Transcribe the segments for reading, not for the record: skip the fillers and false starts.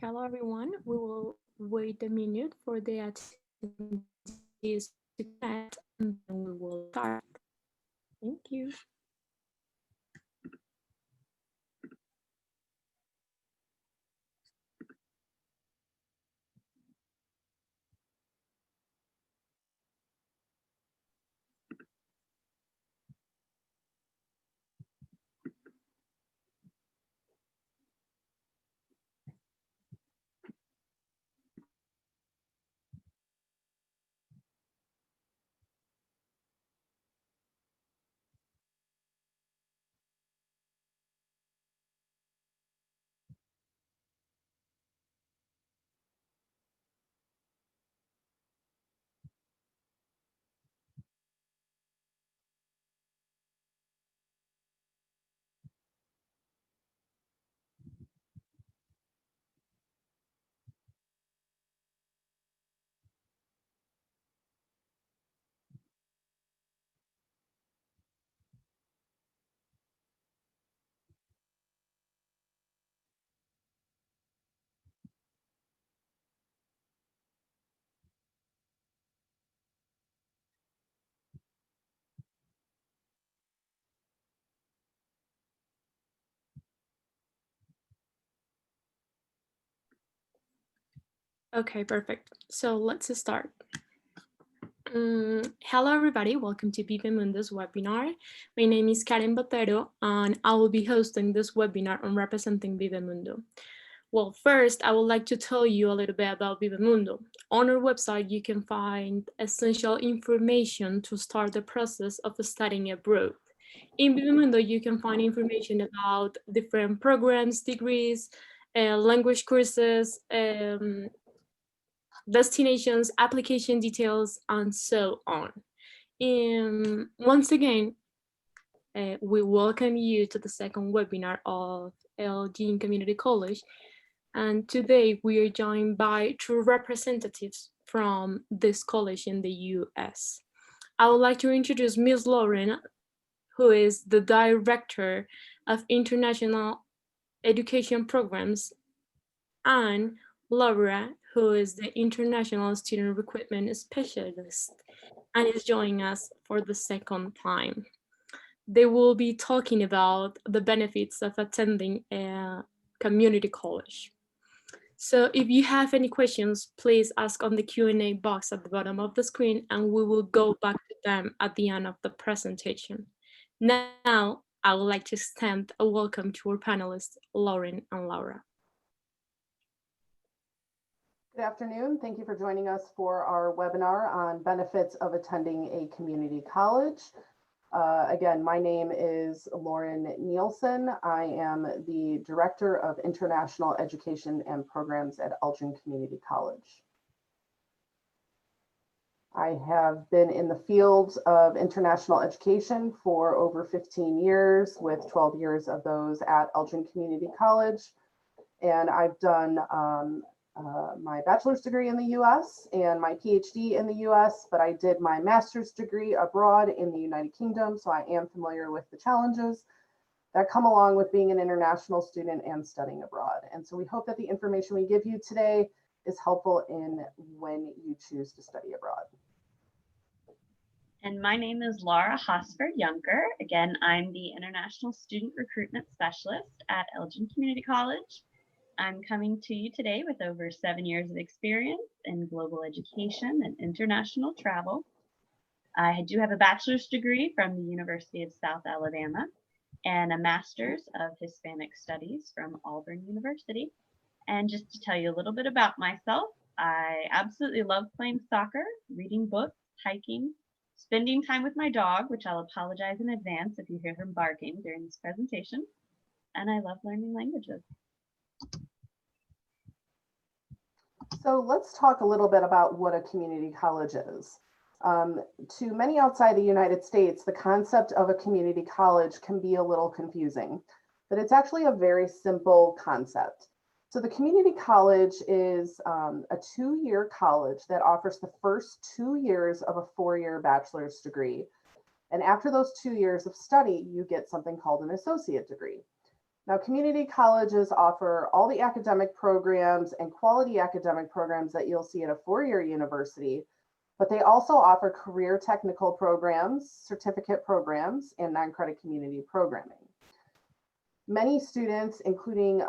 Hello, everyone. We will wait a minute for the attendees to connect, and then we will start. Thank you. Okay, perfect. So let's start. Hello, everybody. Welcome to Viva-Mundo's webinar. My name is Karen Botero, and I will be hosting this webinar on representing Viva-Mundo. Well, first, I would like to tell you a little bit about Viva-Mundo. On our website, you can find essential information to start the process of studying abroad. In Viva-Mundo, you can find information about different programs, degrees, language courses, destinations, application details, and so on. Once again, we welcome you to the second webinar of Elgin Community College. And today we are joined by two representatives from this college in the US. I would like to introduce Ms. Lauren, who is the Director of International Education Programs, and Laura, who is the International Student Recruitment Specialist and is joining us for the second time. They will be talking about the benefits of attending a community college. So if you have any questions, please ask on the Q&A box at the bottom of the screen, and we will go back to them at the end of the presentation. Now, I would like to extend a welcome to our panelists, Lauren and Laura. Good afternoon. Thank you for joining us for our webinar on benefits of attending a community college. Again, my name is Lauren Nielsen. I am the Director of International Education and Programs at Elgin Community College. I have been in the field of international education for over 15 years, with 12 years of those at Elgin Community College. And I've done my bachelor's degree in the US and my PhD in the US, but I did my master's degree abroad in the United Kingdom, so I am familiar with the challenges that come along with being an international student and studying abroad. And so we hope that the information we give you today is helpful in when you choose to study abroad. And my name is Laura Hosford-Younger. Again, I'm the International Student Recruitment Specialist at Elgin Community College. I'm coming to you today with over 7 years of experience in global education and international travel. I do have a bachelor's degree from the University of South Alabama and a master's of Hispanic Studies from Auburn University. And just to tell you a little bit about myself, I absolutely love playing soccer, reading books, hiking, spending time with my dog, which I'll apologize in advance if you hear him barking during this presentation, and I love learning languages. So let's talk a little bit about what a community college is. To many outside the United States, the concept of a community college can be a little confusing, but it's actually a very simple concept. So the community college is a 2-year college that offers the first 2 years of a 4-year bachelor's degree. And after those 2 years of study, you get something called an associate degree. Now, community colleges offer all the academic programs and quality academic programs that you'll see at a four-year university, but they also offer career technical programs, certificate programs, and non-credit community programming. Many students, including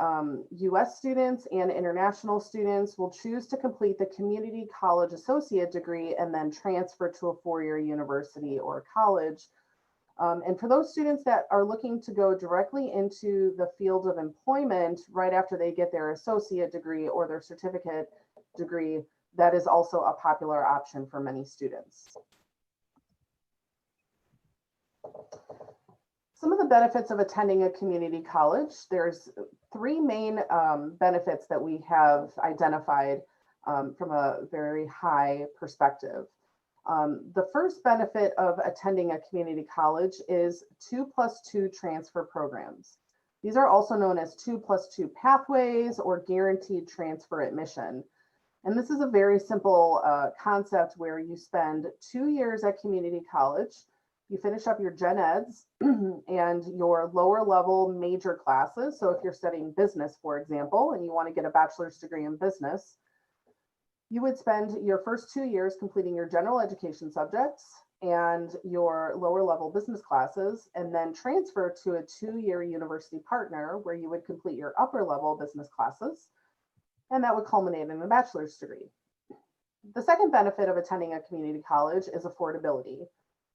US students and international students, will choose to complete the community college associate degree and then transfer to a four-year university or college. And for those students that are looking to go directly into the field of employment right after they get their associate degree or their certificate degree, that is also a popular option for many students. Some of the benefits of attending a community college, there's three main benefits that we have identified from a very high perspective. The first benefit of attending a community college is 2+2 transfer programs. These are also known as 2+2 pathways or guaranteed transfer admission. And this is a very simple concept where you spend 2 years at community college, you finish up your gen eds and your lower level major classes. So if you're studying business, for example, and you want to get a bachelor's degree in business, you would spend your first 2 years completing your general education subjects and your lower level business classes, and then transfer to a 2-year university partner where you would complete your upper level business classes, and that would culminate in a bachelor's degree. The second benefit of attending a community college is affordability.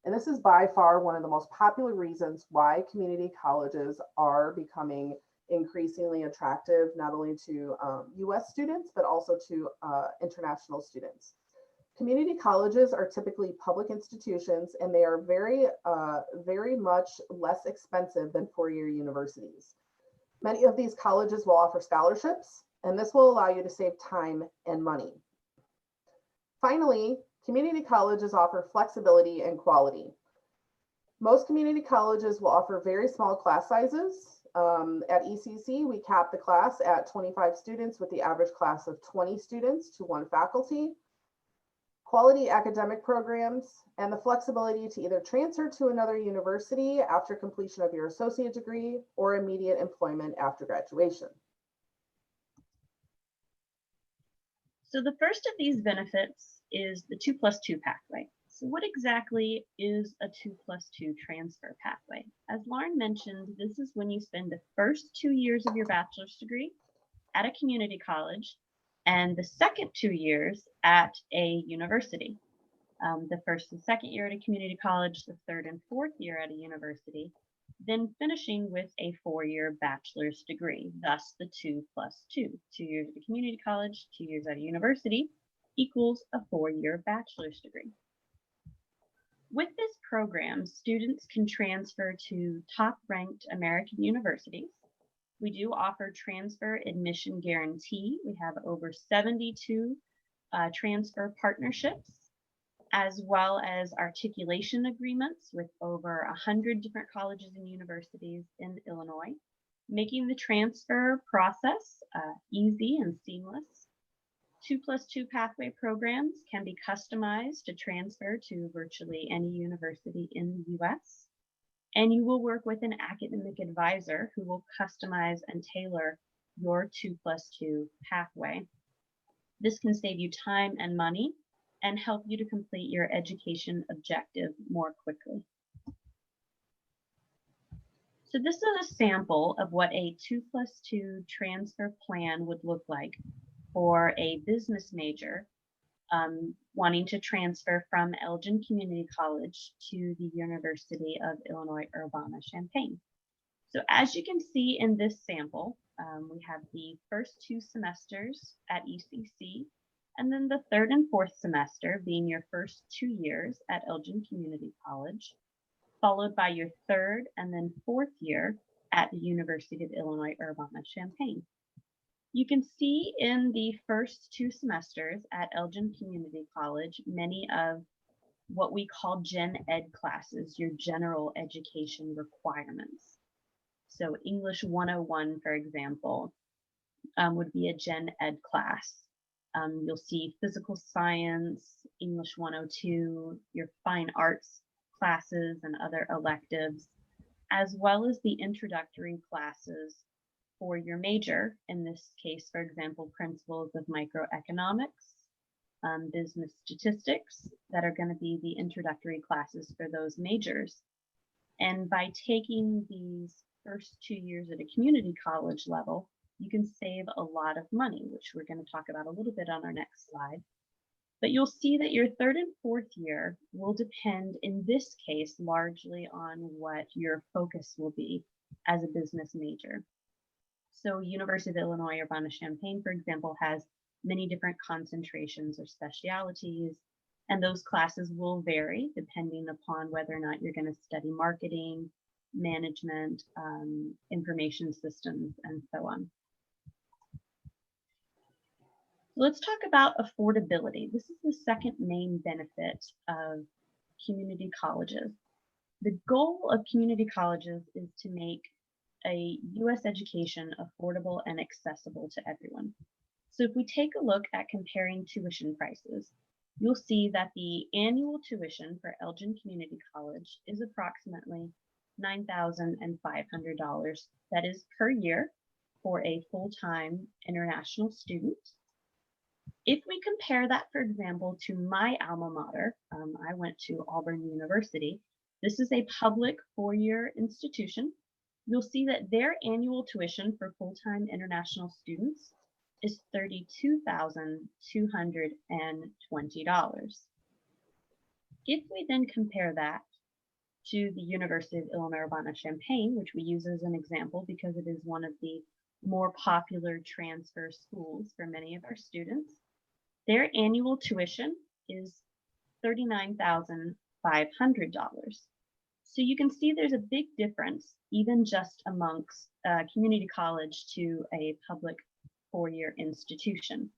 And this is by far one of the most popular reasons why community colleges are becoming increasingly attractive, not only to US students, but also to international students. Community colleges are typically public institutions, and they are very much less expensive than four-year universities. Many of these colleges will offer scholarships, and this will allow you to save time and money. Finally, community colleges offer flexibility and quality. Most community colleges will offer very small class sizes. At ECC, we cap the class at 25 students with the average class of 20 students to one faculty. Quality academic programs and the flexibility to either transfer to another university after completion of your associate degree or immediate employment after graduation. So the first of these benefits is the 2+2 pathway. So what exactly is a 2+2 transfer pathway? As Lauren mentioned, this is when you spend the first 2 years of your bachelor's degree at a community college and the second 2 years at a university. The first and second year at a community college, the third and fourth year at a university, then finishing with a 4-year bachelor's degree, thus the 2+2. 2 years at a community college, 2 years at a university equals a 4-year bachelor's degree. With this program, students can transfer to top-ranked American universities. We do offer transfer admission guarantee. We have over 72 transfer partnerships, as well as articulation agreements with over 100 different colleges and universities in Illinois, making the transfer process easy and seamless. 2+2 pathway programs can be customized to transfer to virtually any university in the US. And you will work with an academic advisor who will customize and tailor your 2+2 pathway. This can save you time and money and help you to complete your education objective more quickly. So this is a sample of what a 2+2 transfer plan would look like for a business major wanting to transfer from Elgin Community College to the University of Illinois Urbana-Champaign. So as you can see in this sample, we have the first 2 semesters at ECC, and then the third and fourth semester being your first 2 years at Elgin Community College, followed by your third and then fourth year at the University of Illinois Urbana-Champaign. You can see in the first 2 semesters at Elgin Community College, many of what we call gen ed classes, your general education requirements. So English 101, for example, would be a gen ed class. You'll see physical science, English 102, your fine arts classes and other electives, as well as the introductory classes 4-year major, in this case, for example, principles of microeconomics, business statistics, that are going to be the introductory classes for those majors. And by taking these first 2 years at a community college level, you can save a lot of money, which we're going to talk about a little bit on our next slide. But you'll see that your 3rd and 4th year will depend, in this case, largely on what your focus will be as a business major. So University of Illinois Urbana-Champaign, for example, has many different concentrations or specialities, and those classes will vary depending upon whether or not you're going to study marketing, management, information systems, and so on. Let's talk about affordability. This is the second main benefit of community colleges. The goal of community colleges is to make a U.S. education affordable and accessible to everyone. So if we take a look at comparing tuition prices, you'll see that the annual tuition for Elgin Community College is approximately $9,500. That is per year for a full-time international student. If we compare that, for example, to my alma mater, I went to Auburn University. This is a public 4-year institution. You'll see that their annual tuition for full-time international students is $32,220. If we then compare that to the University of Illinois Urbana-Champaign, which we use as an example because it is one of the more popular transfer schools for many of our students, their annual tuition is $39,500. So you can see there's a big difference, even just amongst community college to a public 4-year institution.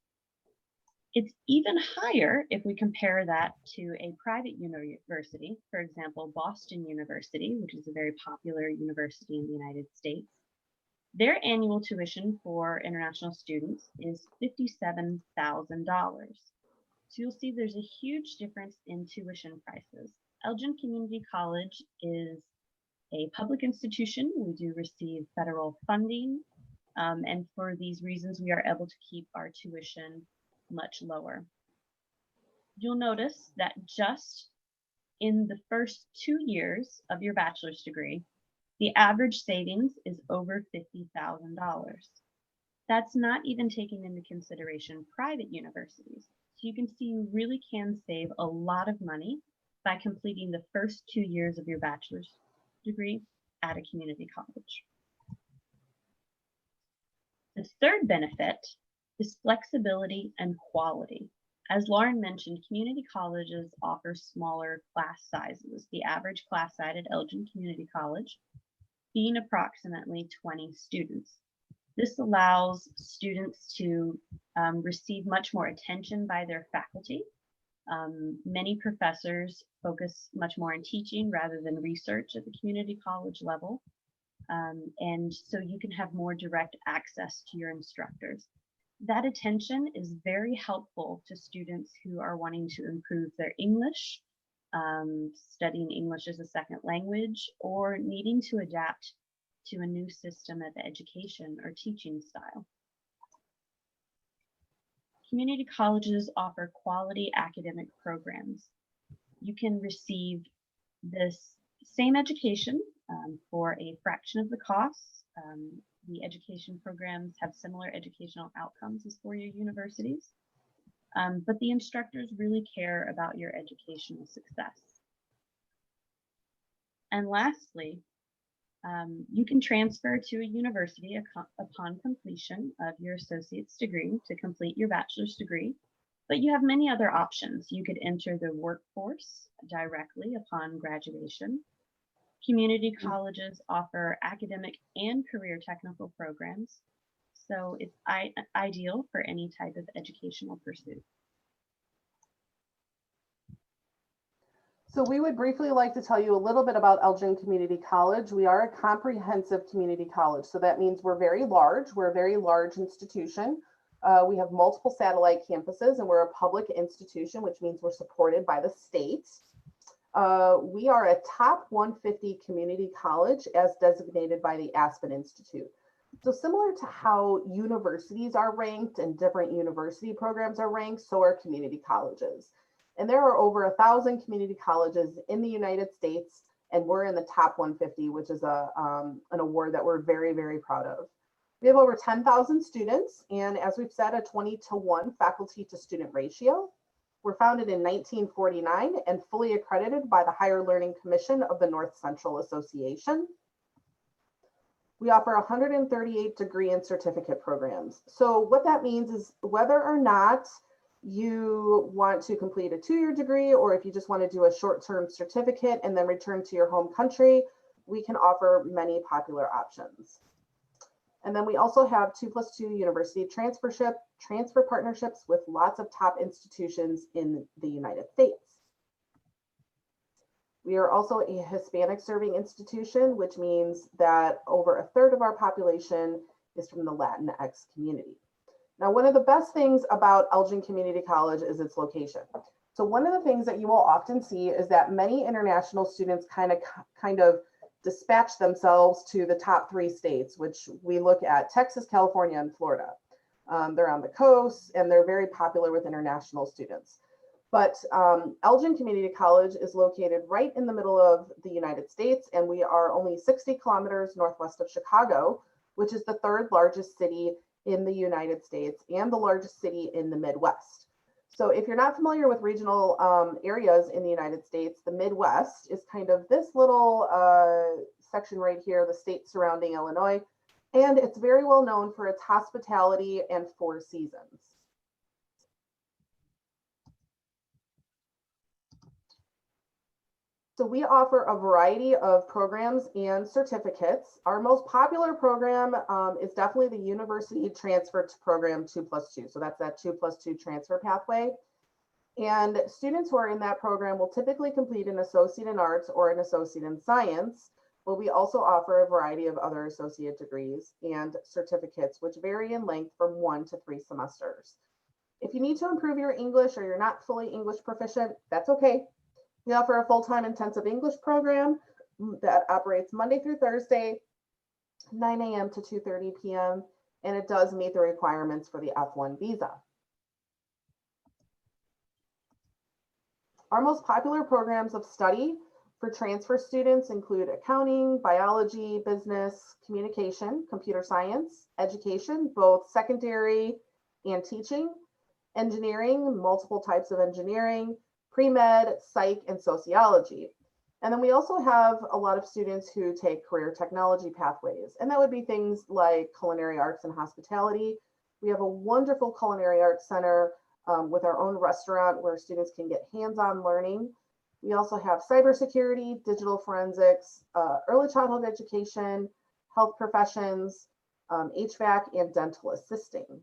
It's even higher if we compare that to a private university, for example, Boston University, which is a very popular university in the United States. Their annual tuition for international students is $57,000. So you'll see there's a huge difference in tuition prices. Elgin Community College is a public institution. We do receive federal funding, and for these reasons, we are able to keep our tuition much lower. You'll notice that just in the first 2 years of your bachelor's degree, the average savings is over $50,000. That's not even taking into consideration private universities. So you can see you really can save a lot of money by completing the first 2 years of your bachelor's degree at a community college. The third benefit is flexibility and quality. As Lauren mentioned, community colleges offer smaller class sizes. The average class size at Elgin Community College being approximately 20 students. This allows students to receive much more attention by their faculty. Many professors focus much more on teaching rather than research at the community college level. And so you can have more direct access to your instructors. That attention is very helpful to students who are wanting to improve their English, studying English as a second language, or needing to adapt to a new system of education or teaching style. Community colleges offer quality academic programs. You can receive this same education for a fraction of the cost. The education programs have similar educational outcomes as 4-year universities, but the instructors really care about your educational success. And lastly, you can transfer to a university upon completion of your associate's degree to complete your bachelor's degree, but you have many other options. You could enter the workforce directly upon graduation. Community colleges offer academic and career technical programs, so it's ideal for any type of educational pursuit. So we would briefly like to tell you a little bit about Elgin Community College. We are a comprehensive community college, so that means we're very large. We're a very large institution. We have multiple satellite campuses, and we're a public institution, which means we're supported by the state. We are a top 150 community college as designated by the Aspen Institute. So similar to how universities are ranked and different university programs are ranked, so are community colleges. And there are over 1,000 community colleges in the United States, and we're in the top 150, which is an award that we're very, very proud of. We have over 10,000 students, and as we've said, a 20-to-1 faculty to student ratio. We're founded in 1949 and fully accredited by the Higher Learning Commission of the North Central Association. We offer 138 degree and certificate programs. So what that means is whether or not you want to complete a 2-year degree, or if you just want to do a short-term certificate and then return to your home country, we can offer many popular options. And then we also have 2+2 university transfer partnerships with lots of top institutions in the United States. We are also a Hispanic serving institution, which means that over 1/3 of our population is from the Latinx community. Now, one of the best things about Elgin Community College is its location. So one of the things that you will often see is that many international students kind of dispatch themselves to the top 3 states, which we look at: Texas, California, and Florida. They're on the coast and they're very popular with international students. But Elgin Community College is located right in the middle of the United States, and we are only 60 kilometers northwest of Chicago, which is the 3rd largest city in the United States and the largest city in the Midwest. So if you're not familiar with regional areas in the United States, the Midwest is kind of this little section right here, the state surrounding Illinois, and it's very well known for its hospitality and 4 seasons. So we offer a variety of programs and certificates. Our most popular program is definitely the University Transfer Program 2+2. So that's that 2+2 transfer pathway. And students who are in that program will typically complete an associate in arts or an associate in science, but we also offer a variety of other associate degrees and certificates, which vary in length from 1 to 3 semesters. If you need to improve your English or you're not fully English proficient, that's okay. We offer a full-time intensive English program that operates Monday through Thursday, 9 a.m. to 2:30 p.m., and it does meet the requirements for the F1 visa. Our most popular programs of study for transfer students include accounting, biology, business, communication, computer science, education, both secondary and teaching, engineering, multiple types of engineering, pre-med, psych, and sociology. And then we also have a lot of students who take career technology pathways, and that would be things like culinary arts and hospitality. We have a wonderful culinary arts center with our own restaurant where students can get hands-on learning. We also have cybersecurity, digital forensics, early childhood education, health professions, HVAC, and dental assisting.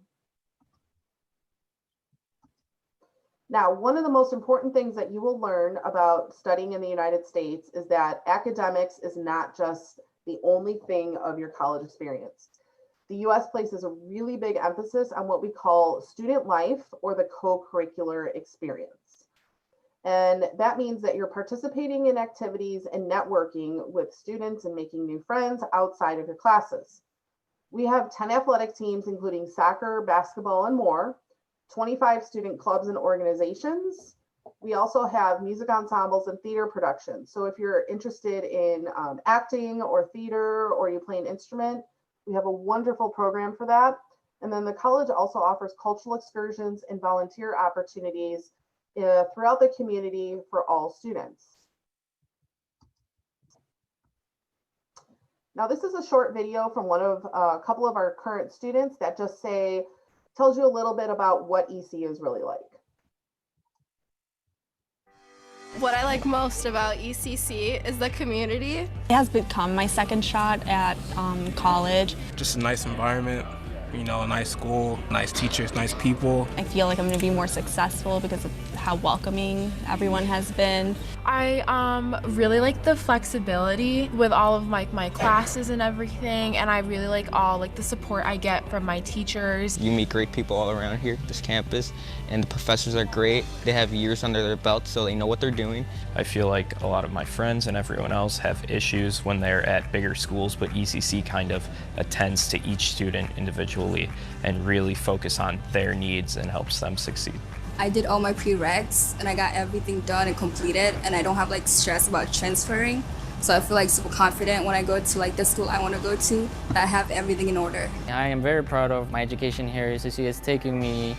Now, one of the most important things that you will learn about studying in the United States is that academics is not just the only thing of your college experience. The US places a really big emphasis on what we call student life or the co-curricular experience. And that means that you're participating in activities and networking with students and making new friends outside of your classes. We have 10 athletic teams, including soccer, basketball, and more. 25 student clubs and organizations. We also have music ensembles and theater productions. So if you're interested in acting or theater, or you play an instrument, we have a wonderful program for that. And then the college also offers cultural excursions and volunteer opportunities throughout the community for all students. Now, this is a short video from a couple of our current students that just tells you a little bit about what EC is really like. What I like most about ECC is the community. It has become my second shot at college. Just a nice environment, you know, a nice school, nice teachers, nice people. I feel like I'm going to be more successful because of how welcoming everyone has been. I really like the flexibility with all of my classes and everything, and I really like all the support I get from my teachers. You meet great people all around here, this campus, and the professors are great. They have years under their belt, so they know what they're doing. I feel like a lot of my friends and everyone else have issues when they're at bigger schools, but ECC kind of attends to each student individually and really focus on their needs and helps them succeed. I did all my prereqs and I got everything done and completed, and I don't have stress about transferring. So I feel super confident when I go to the school I want to go to, that I have everything in order. I am very proud of my education here. ECC has taken me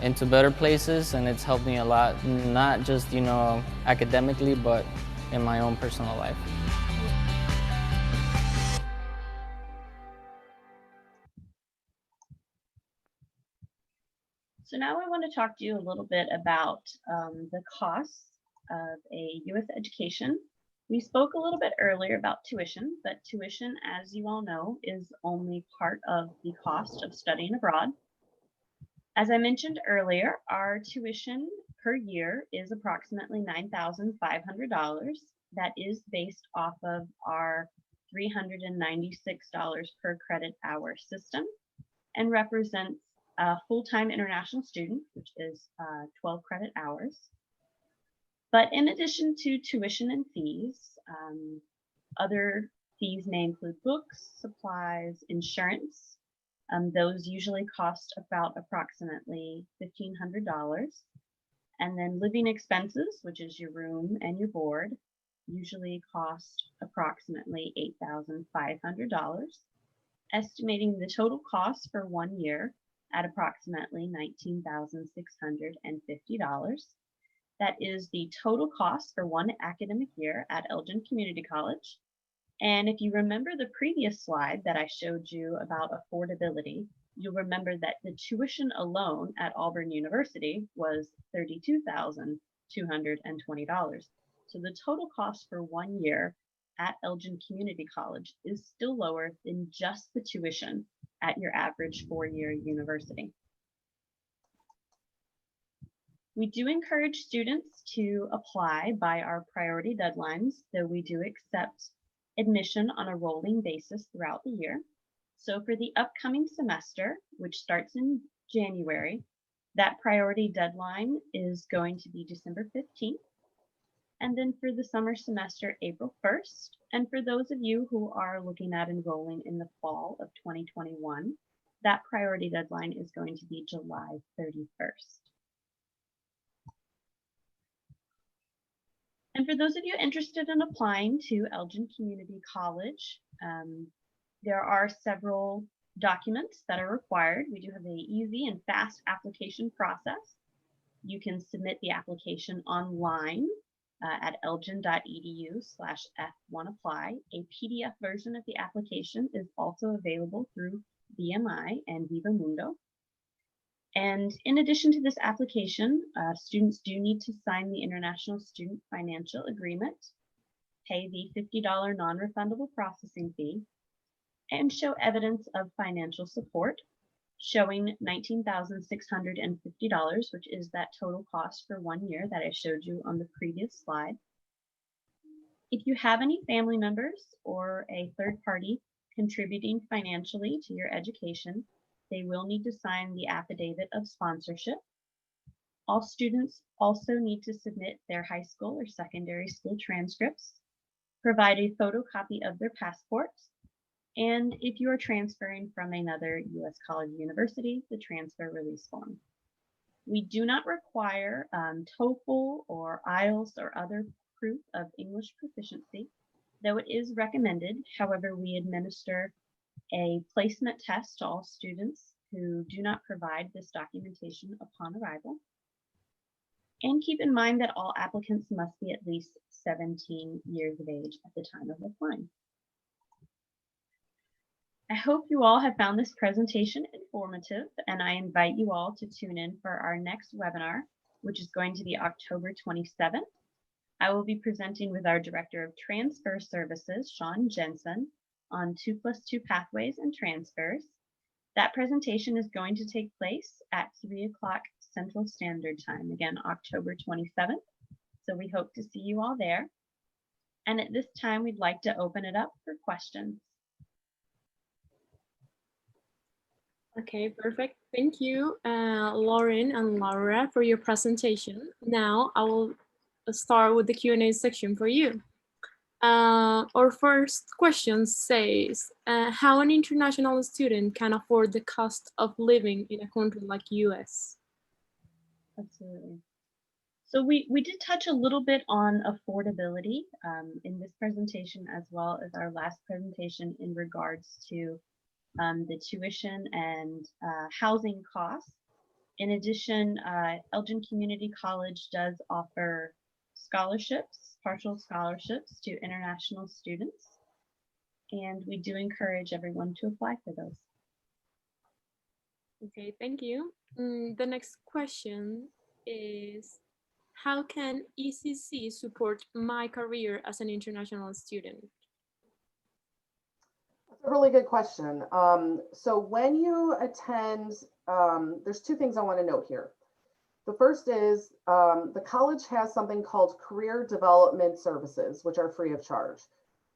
into better places, and it's helped me a lot, not just academically, but in my own personal life. So now I want to talk to you a little bit about the costs of a U.S. education. We spoke a little bit earlier about tuition, but tuition, as you all know, is only part of the cost of studying abroad. As I mentioned earlier, our tuition per year is approximately $9,500. That is based off of our $396 per credit hour system and represents a full-time international student, which is 12 credit hours. But in addition to tuition and fees, other fees may include books, supplies, insurance. Those usually cost about approximately $1,500. And then living expenses, which is your room and your board, usually cost approximately $8,500, estimating the total cost for 1 year at approximately $19,650. That is the total cost for one academic year at Elgin Community College. And if you remember the previous slide that I showed you about affordability, you'll remember that the tuition alone at Auburn University was $32,220. So the total cost for 1 year at Elgin Community College is still lower than just the tuition at your average 4-year university. We do encourage students to apply by our priority deadlines, though we do accept admission on a rolling basis throughout the year. So for the upcoming semester, which starts in January, that priority deadline is going to be December 15th. And then for the summer semester, April 1st. And for those of you who are looking at enrolling in the fall of 2021, that priority deadline is going to be July 31st. And for those of you interested in applying to Elgin Community College, there are several documents that are required. We do have an easy and fast application process. You can submit the application online at elgin.edu/F1apply. A PDF version of the application is also available through BMI and Viva-Mundo. And in addition to this application, students do need to sign the International Student Financial Agreement, pay the $50 non-refundable processing fee, and show evidence of financial support, showing $19,650, which is that total cost for 1 year that I showed you on the previous slide. If you have any family members or a third party contributing financially to your education, they will need to sign the affidavit of sponsorship. All students also need to submit their high school or secondary school transcripts, provide a photocopy of their passports, and if you are transferring from another U.S. college or university, the transfer release form. We do not require TOEFL or IELTS or other proof of English proficiency, though it is recommended. However, we administer a placement test to all students who do not provide this documentation upon arrival. And keep in mind that all applicants must be at least 17 years of age at the time of applying. I hope you all have found this presentation informative, and I invite you all to tune in for our next webinar, which is going to be October 27th. I will be presenting with our Director of Transfer Services, Sean Jensen, on 2+2 pathways and transfers. That presentation is going to take place at 3 o'clock Central Standard Time, again, October 27th. So we hope to see you all there. And at this time, we'd like to open it up for questions. Okay, perfect. Thank you, Lauren and Laura, for your presentation. Now I will start with the Q&A section for you. Our first question says, how an international student can afford the cost of living in a country like US? Absolutely. So we did touch a little bit on affordability in this presentation, as well as our last presentation in regards to the tuition and housing costs. In addition, Elgin Community College does offer scholarships, partial scholarships to international students, and we do encourage everyone to apply for those. Okay, thank you. The next question is, how can ECC support my career as an international student? That's a really good question. So when you attend, there's two things I want to note here. The first is the college has something called Career Development Services, which are free of charge.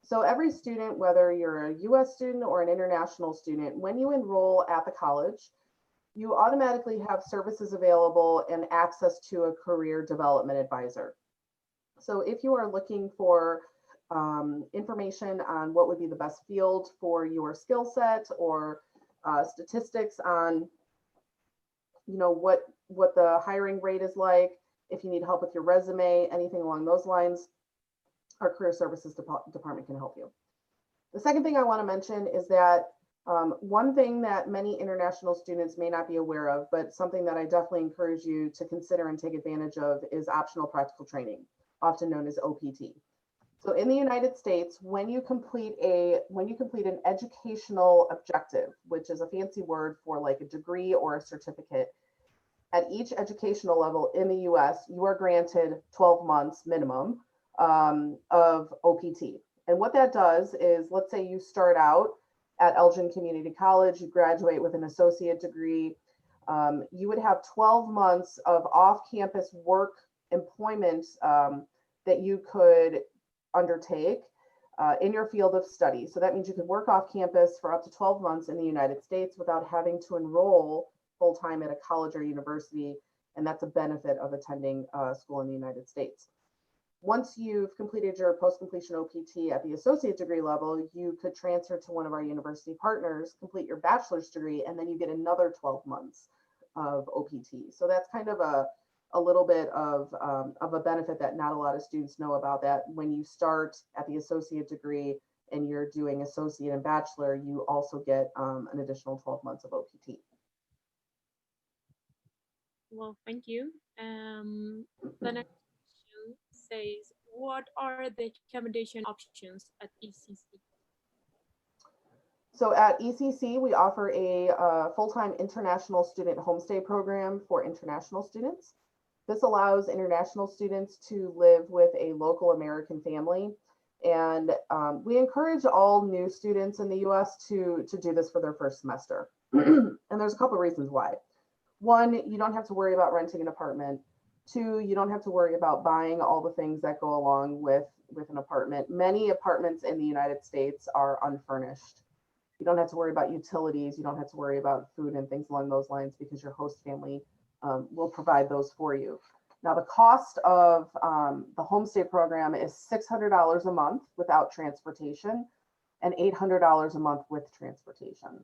So every student, whether you're a US student or an international student, when you enroll at the college, you automatically have services available and access to a career development advisor. So if you are looking for information on what would be the best field for your skill set, or statistics on, you know, what the hiring rate is like, if you need help with your resume, anything along those lines, our career services department can help you. The second thing I want to mention is that one thing that many international students may not be aware of, but something that I definitely encourage you to consider and take advantage of, is optional practical training, often known as OPT. So in the United States, when you complete an educational objective, which is a fancy word for like a degree or a certificate, at each educational level in the US, you are granted 12 months minimum of OPT. And what that does is, let's say you start out at Elgin Community College, you graduate with an associate degree, you would have 12 months of off-campus work employment that you could undertake in your field of study. So that means you could work off campus for up to 12 months in the United States without having to enroll full-time at a college or university. And that's a benefit of attending school in the United States. Once you've completed your post-completion OPT at the associate degree level, you could transfer to one of our university partners, complete your bachelor's degree, and then you get another 12 months of OPT. So that's kind of a little bit of a benefit that not a lot of students know about, that when you start at the associate degree and you're doing associate and bachelor, you also get an additional 12 months of OPT. Well, thank you. The next question says, what are the accommodation options at ECC? So at ECC, we offer a full-time international student homestay program for international students. This allows international students to live with a local American family. And we encourage all new students in the US to do this for their first semester. And there's a couple of reasons why. One, you don't have to worry about renting an apartment. Two, you don't have to worry about buying all the things that go along with an apartment. Many apartments in the United States are unfurnished. You don't have to worry about utilities. You don't have to worry about food and things along those lines, because your host family will provide those for you. Now, the cost of the homestay program is $600 a month without transportation and $800 a month with transportation.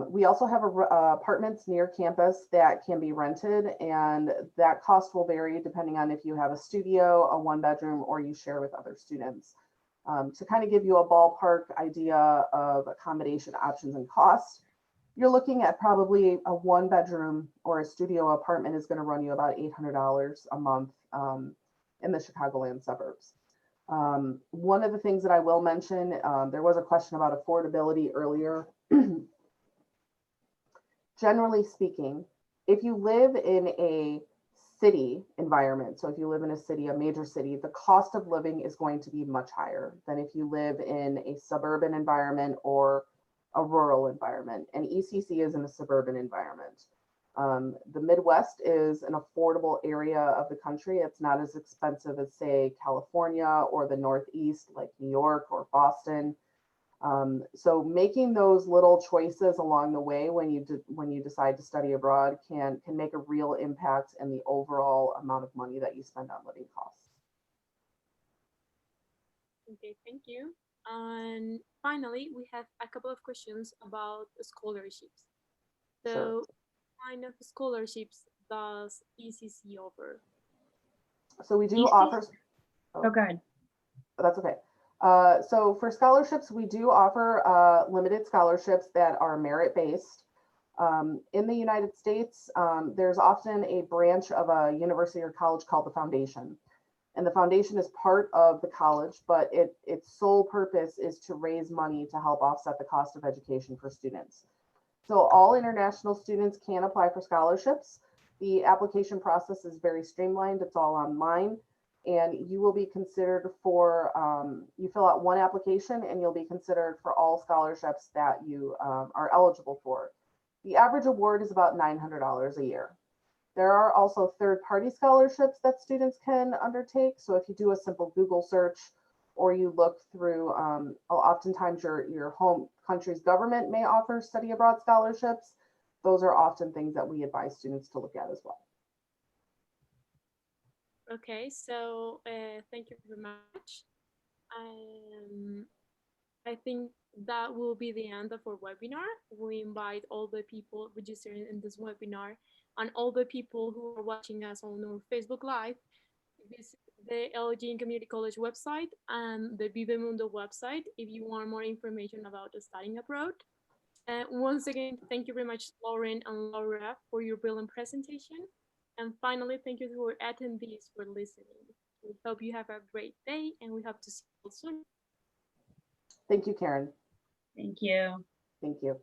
We also have apartments near campus that can be rented, and that cost will vary depending on if you have a studio, a one-bedroom, or you share with other students. To kind of give you a ballpark idea of accommodation options and costs, you're looking at probably a one-bedroom or a studio apartment is going to run you about $800 a month in the Chicagoland suburbs. One of the things that I will mention, there was a question about affordability earlier. Generally speaking, if you live in a city environment, so if you live in a city, a major city, the cost of living is going to be much higher than if you live in a suburban environment or a rural environment, and ECC is in a suburban environment. The Midwest is an affordable area of the country. It's not as expensive as, say, California or the Northeast, like New York or Boston. So making those little choices along the way when you decide to study abroad can make a real impact in the overall amount of money that you spend on living costs. Okay, thank you. And finally, we have a couple of questions about scholarships. So, Sure. what kind of scholarships does ECC offer? So we do ECC offer. Oh, go ahead. That's okay. So for scholarships, we do offer limited scholarships that are merit-based. In the United States, there's often a branch of a university or college called the foundation. And the foundation is part of the college, but its sole purpose is to raise money to help offset the cost of education for students. So all international students can apply for scholarships. The application process is very streamlined. It's all online. And you will be considered for, you fill out one application and you'll be considered for all scholarships that you are eligible for. The average award is about $900 a year. There are also third-party scholarships that students can undertake. So if you do a simple Google search or you look through, oftentimes your home country's government may offer study abroad scholarships. Those are often things that we advise students to look at as well. Okay, so thank you very much. I think that will be the end of our webinar. We invite all the people registering in this webinar and all the people who are watching us on our Facebook Live to visit the Elgin Community College website and the Viva-Mundo website if you want more information about studying abroad. Once again, thank you very much, Lauren and Laura, for your brilliant presentation. And finally, thank you to our attendees for listening. We hope you have a great day and we hope to see you soon. Thank you, Karen. Thank you. Thank you.